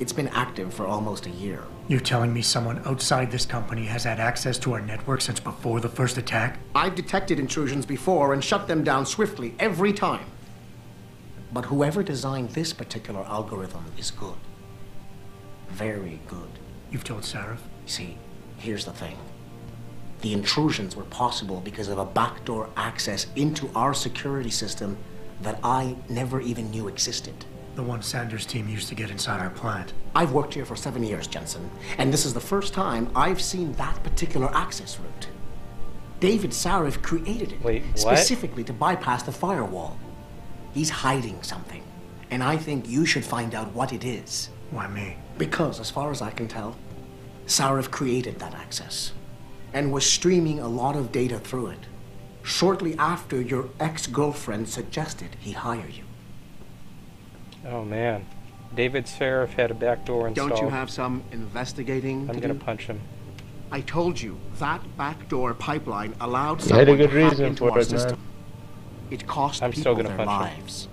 It's been active for almost a year. You're telling me someone outside this company has had access to our network since before the first attack? I've detected intrusions before and shut them down swiftly every time. But whoever designed this particular algorithm is good. Very good. You've told Sarif? See, here's the thing. The intrusions were possible because of a backdoor access into our security system that I never even knew existed. The one Sanders' team used to get inside our plant. I've worked here for 7 years, Jensen, and this is the first time I've seen that particular access route. David Sarif created it. Wait, what? Specifically to bypass the firewall. He's hiding something, and I think you should find out what it is. Why me? Because, as far as I can tell, Sarif created that access and was streaming a lot of data through it shortly after your ex-girlfriend suggested he hire you. Oh man, David Sarif had a backdoor installed. Don't you have some investigating I'm to gonna do? punch him. I told you, that backdoor pipeline allowed You had a someone good to hack reason into for our it, man. system. It cost I'm still people gonna their punch him. lives.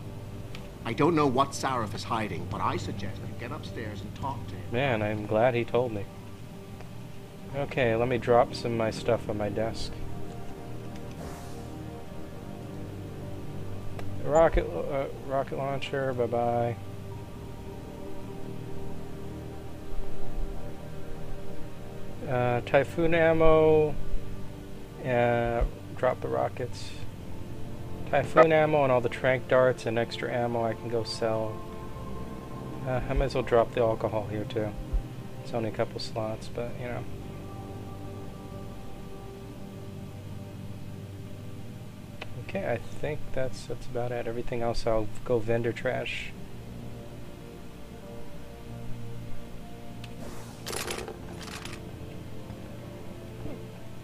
I don't know what Sarif is hiding, but I suggest you get upstairs and talk to him. Man, I'm glad he told me. Okay, let me drop some of my stuff on my desk. Rocket launcher, bye-bye. Typhoon ammo. Drop the rockets. Typhoon ammo and all the tranq darts and extra ammo I can go sell. I might as well drop the alcohol here too. It's only a couple slots, but you know. Okay, I think that's about it. Everything else I'll go vendor trash.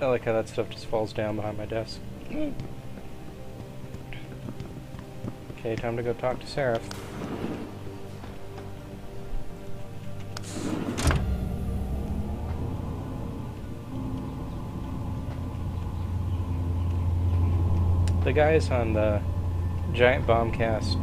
I like how that stuff just falls down behind my desk. Okay, time to go talk to Sarif. The guys on the Giant Bombcast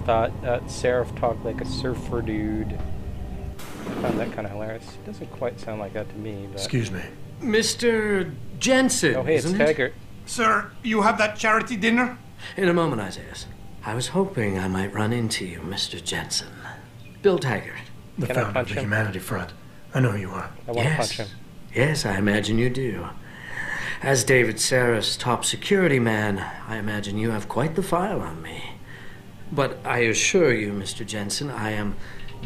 thought Sarif talked like a surfer dude. I found that kind of hilarious. It doesn't quite sound like that to me, but... Excuse me. Mr. Jensen, Oh, hey, it's isn't it? Taggart. Sir, you have that charity dinner? In a moment, Isaiah. I was hoping I might run into you, Mr. Jensen. Bill Taggart. The Can I founder of punch the him? Humanity Front. I know who you are. I want to Yes. punch him. Yes, I imagine you do. As David Sarif's top security man, I imagine you have quite the file on me. But I assure you, Mr. Jensen, I am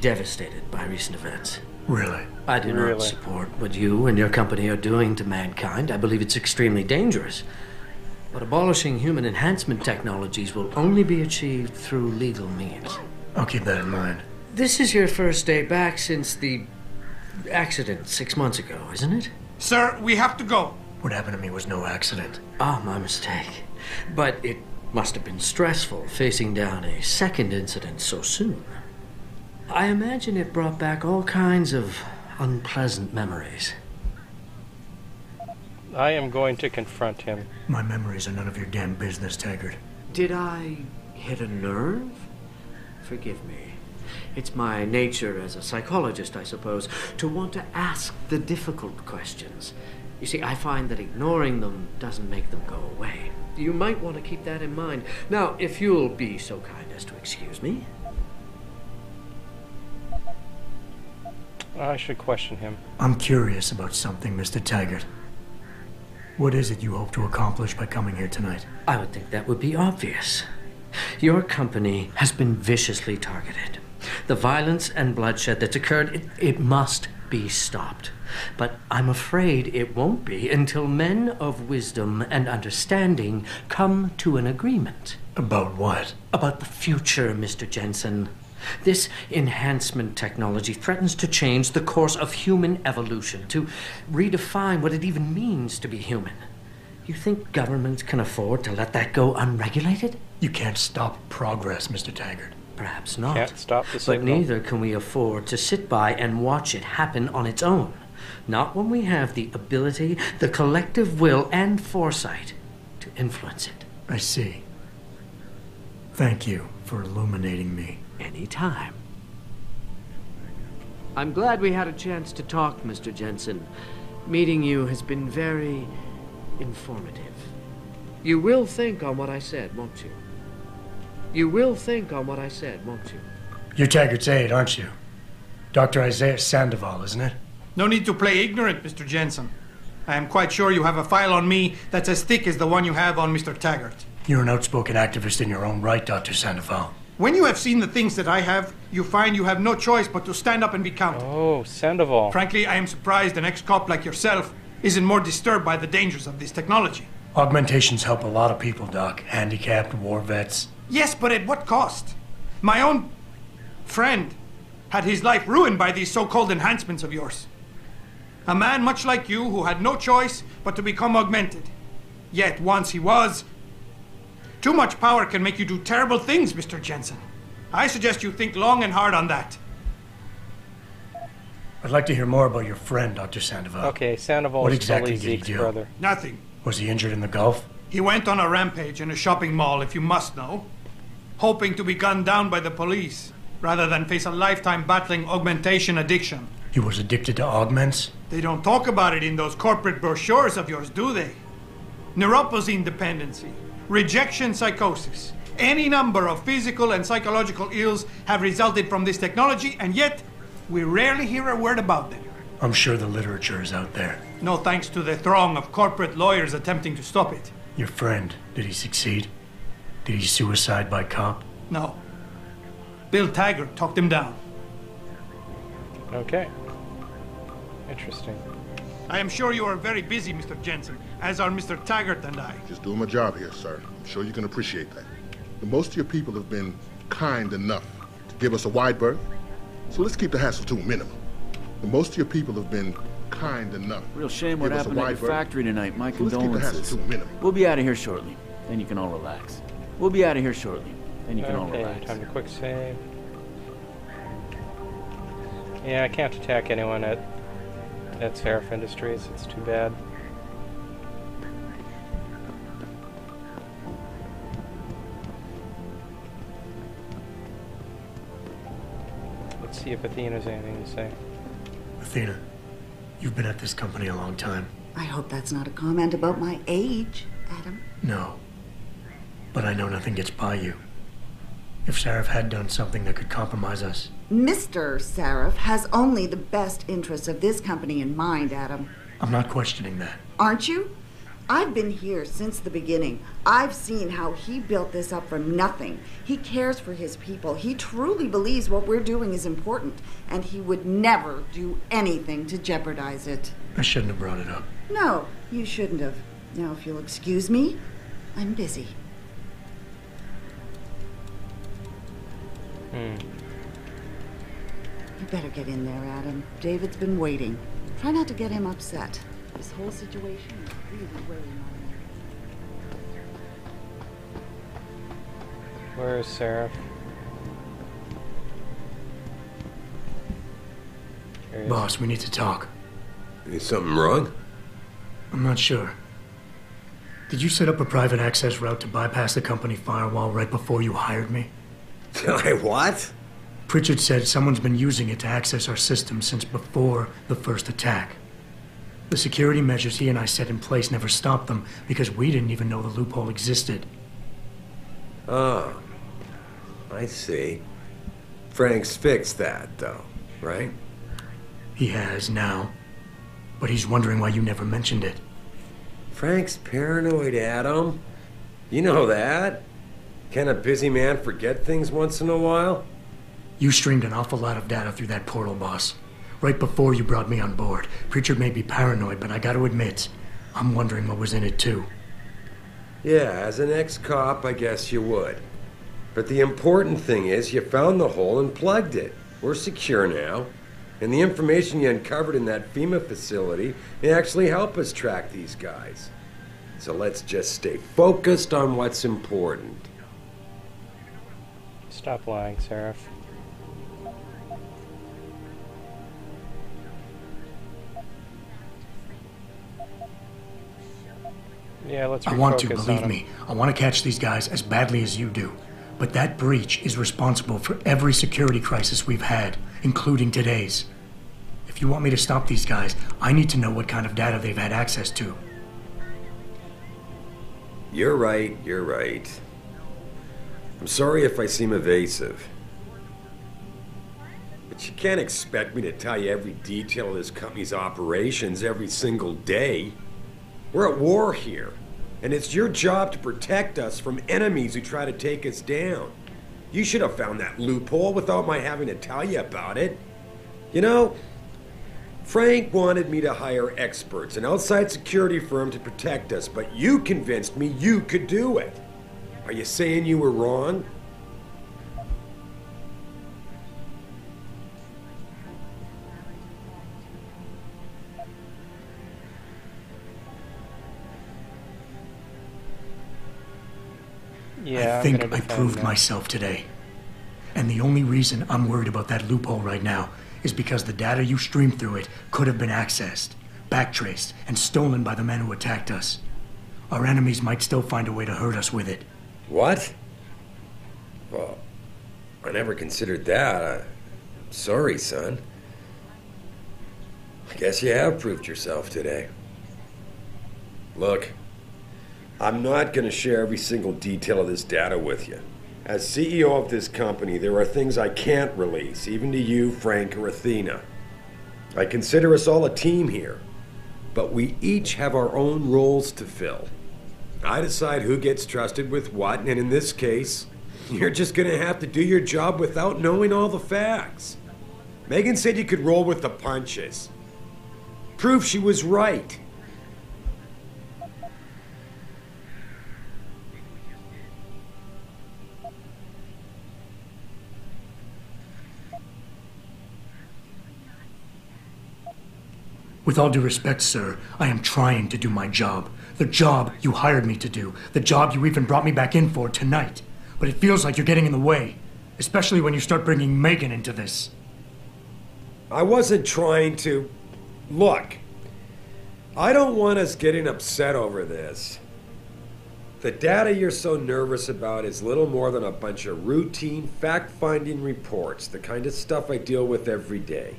devastated by recent events. Really? I do not Really? support what you and your company are doing to mankind. I believe it's extremely dangerous. But abolishing human enhancement technologies will only be achieved through legal means. I'll keep that in mind. This is your first day back since the accident 6 months ago, isn't it? Sir, we have to go. What happened to me was no accident. Ah, my mistake. But it must have been stressful facing down a second incident so soon. I imagine it brought back all kinds of unpleasant memories. I am going to confront him. My memories are none of your damn business, Taggart. Did I hit a nerve? Forgive me. It's my nature as a psychologist, I suppose, to want to ask the difficult questions. You see, I find that ignoring them doesn't make them go away. You might want to keep that in mind. Now, if you'll be so kind as to excuse me. I should question him. I'm curious about something, Mr. Taggart. What is it you hope to accomplish by coming here tonight? I would think that would be obvious. Your company has been viciously targeted. The violence and bloodshed that's occurred, it must be stopped. But I'm afraid it won't be until men of wisdom and understanding come to an agreement. About what? About the future, Mr. Jensen. This enhancement technology threatens to change the course of human evolution, to redefine what it even means to be human. You think governments can afford to let that go unregulated? You can't stop progress, Mr. Taggart. Perhaps not. Can't stop the But signal. neither can we afford to sit by and watch it happen on its own. Not when we have the ability, the collective will, and foresight to influence it. I see. Thank you for illuminating me. Anytime. I'm glad we had a chance to talk, Mr. Jensen. Meeting you has been very informative. You will think on what I said, won't you? You will think on what I said, won't you? You're Taggart's aide, aren't you? Dr. Isaiah Sandoval, isn't it? No need to play ignorant, Mr. Jensen. I am quite sure you have a file on me that's as thick as the one you have on Mr. Taggart. You're an outspoken activist in your own right, Dr. Sandoval. When you have seen the things that I have, you find you have no choice but to stand up and be counted. Oh, Sandoval. Frankly, I am surprised an ex-cop like yourself isn't more disturbed by the dangers of this technology. Augmentations help a lot of people, Doc. Handicapped, war vets. Yes, but at what cost? My own friend had his life ruined by these so-called enhancements of yours. A man much like you who had no choice but to become augmented. Yet once he was... Too much power can make you do terrible things, Mr. Jensen. I suggest you think long and hard on that. I'd like to hear more about your friend, Dr. Sandoval. Okay, Sandoval What is exactly totally did he Zeke's do? brother. Nothing. Was he injured in the Gulf? He went on a rampage in a shopping mall, if you must know, hoping to be gunned down by the police, rather than face a lifetime battling augmentation addiction. He was addicted to augments? They don't talk about it in those corporate brochures of yours, do they? Neuroposine dependency, rejection psychosis, any number of physical and psychological ills have resulted from this technology, and yet we rarely hear a word about them. I'm sure the literature is out there. No thanks to the throng of corporate lawyers attempting to stop it. Your friend, did he succeed? Did he suicide by cop? No. Bill Taggart talked him down. Okay. Interesting. I am sure you are very busy, Mr. Jensen, as are Mr. Taggart and I. Just doing my job here, sir. I'm sure you can appreciate that. But most of your people have been kind enough to give us a wide berth, so let's keep the hassle to a minimum. But most of your people have been kind enough. Real shame what happened at your factory tonight. My So let's keep the hassle condolences. to a minimum. We'll be out of here shortly. Then you can all relax. We'll be out of here shortly. Then you can all Okay, relax. time to quick save. Yeah, I can't attack anyone at Sarif Industries. It's too bad. Let's see if Athena has anything to say. Athena, you've been at this company a long time. I hope that's not a comment about my age, Adam. No. But I know nothing gets by you. If Sarif had done something that could compromise us, Mr. Sarif has only the best interests of this company in mind, Adam. I'm not questioning that. Aren't you? I've been here since the beginning. I've seen how he built this up from nothing. He cares for his people. He truly believes what we're doing is important, and he would never do anything to jeopardize it. I shouldn't have brought it up. No, you shouldn't have. Now, if you'll excuse me, I'm busy. You better get in there, Adam. David's been waiting. Try not to get him upset. This whole situation is really weighing on me. Where is Sarif? There he is. Boss, we need to talk. Is something wrong? I'm not sure. Did you set up a private access route to bypass the company firewall right before you hired me? What? Pritchard said someone's been using it to access our system since before the first attack. The security measures he and I set in place never stopped them because we didn't even know the loophole existed. Oh, I see. Frank's fixed that, though, right? He has now, but he's wondering why you never mentioned it. Frank's paranoid, Adam. You know that. Can a busy man forget things once in a while? You streamed an awful lot of data through that portal, boss. Right before you brought me on board. Pritchard may be paranoid, but I gotta admit, I'm wondering what was in it too. Yeah, as an ex-cop, I guess you would. But the important thing is you found the hole and plugged it. We're secure now. And the information you uncovered in that FEMA facility may actually help us track these guys. So let's just stay focused on what's important. Stop lying, Sarif. Yeah, let's I want to, refocus on believe him. me. I want to catch these guys as badly as you do. But that breach is responsible for every security crisis we've had, including today's. If you want me to stop these guys, I need to know what kind of data they've had access to. You're right. I'm sorry if I seem evasive. But you can't expect me to tell you every detail of this company's operations every single day. We're at war here, and it's your job to protect us from enemies who try to take us down. You should have found that loophole without my having to tell you about it. You know, Frank wanted me to hire experts, an outside security firm to protect us, but you convinced me you could do it. Are you saying you were wrong? Yeah, I think I proved myself today. And the only reason I'm worried about that loophole right now is because the data you streamed through it could have been accessed, backtraced, and stolen by the men who attacked us. Our enemies might still find a way to hurt us with it. What? Well, I never considered that. I'm sorry, son. I guess you have proved yourself today. Look, I'm not going to share every single detail of this data with you. As CEO of this company, there are things I can't release, even to you, Frank, or Athena. I consider us all a team here, but we each have our own roles to fill. I decide who gets trusted with what, and in this case, you're just going to have to do your job without knowing all the facts. Megan said you could roll with the punches. Prove she was right. With all due respect, sir, I am trying to do my job. The job you hired me to do. The job you even brought me back in for tonight. But it feels like you're getting in the way. Especially when you start bringing Megan into this. I wasn't trying to... Look, I don't want us getting upset over this. The data you're so nervous about is little more than a bunch of routine, fact-finding reports, the kind of stuff I deal with every day.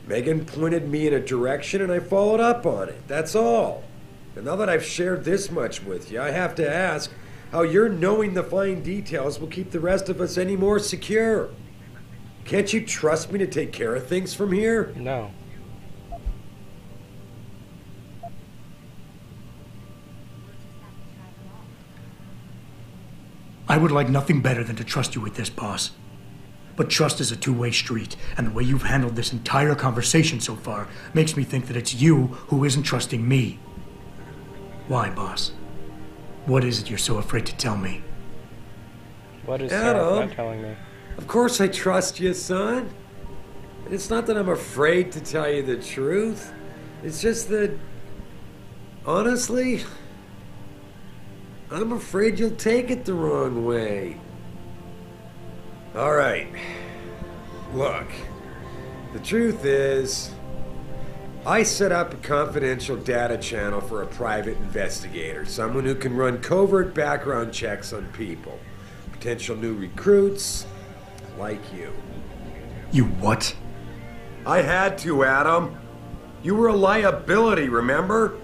Megan pointed me in a direction and I followed up on it, that's all. And now that I've shared this much with you, I have to ask how your knowing the fine details will keep the rest of us any more secure. Can't you trust me to take care of things from here? No. I would like nothing better than to trust you with this, boss. But trust is a two-way street, and the way you've handled this entire conversation so far makes me think that it's you who isn't trusting me. Why, boss? What is it you're so afraid to tell me? What is Sarif not telling me? Of course I trust you, son. It's not that I'm afraid to tell you the truth. It's just that, honestly, I'm afraid you'll take it the wrong way. All right. Look, the truth is, I set up a confidential data channel for a private investigator, someone who can run covert background checks on people, potential new recruits, like you. You what? I had to, Adam. You were a liability, remember?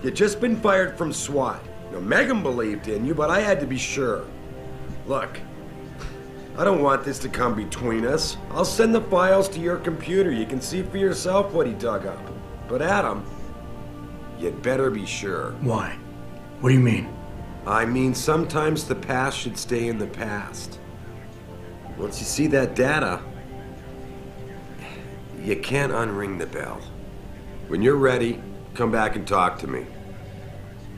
You'd just been fired from SWAT. Now, Megan believed in you, but I had to be sure. Look, I don't want this to come between us. I'll send the files to your computer. You can see for yourself what he dug up. But Adam, you'd better be sure. Why? What do you mean? I mean, sometimes the past should stay in the past. Once you see that data, you can't unring the bell. When you're ready, come back and talk to me.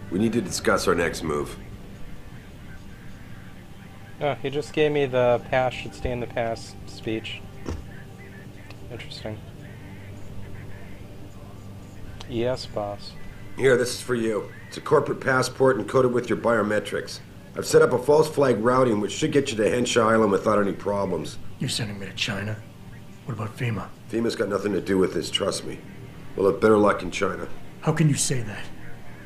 We need to discuss our next move. Oh, he just gave me the past should stay in the past speech. Interesting. Yes, boss. Here, this is for you. It's a corporate passport encoded with your biometrics. I've set up a false flag routing which should get you to Henshaw Island without any problems. You're sending me to China? What about FEMA? FEMA's got nothing to do with this, trust me. We'll have better luck in China. How can you say that?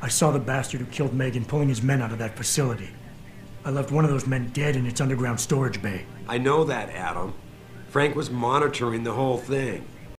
I saw the bastard who killed Megan pulling his men out of that facility. I left one of those men dead in its underground storage bay. I know that, Adam. Frank was monitoring the whole thing.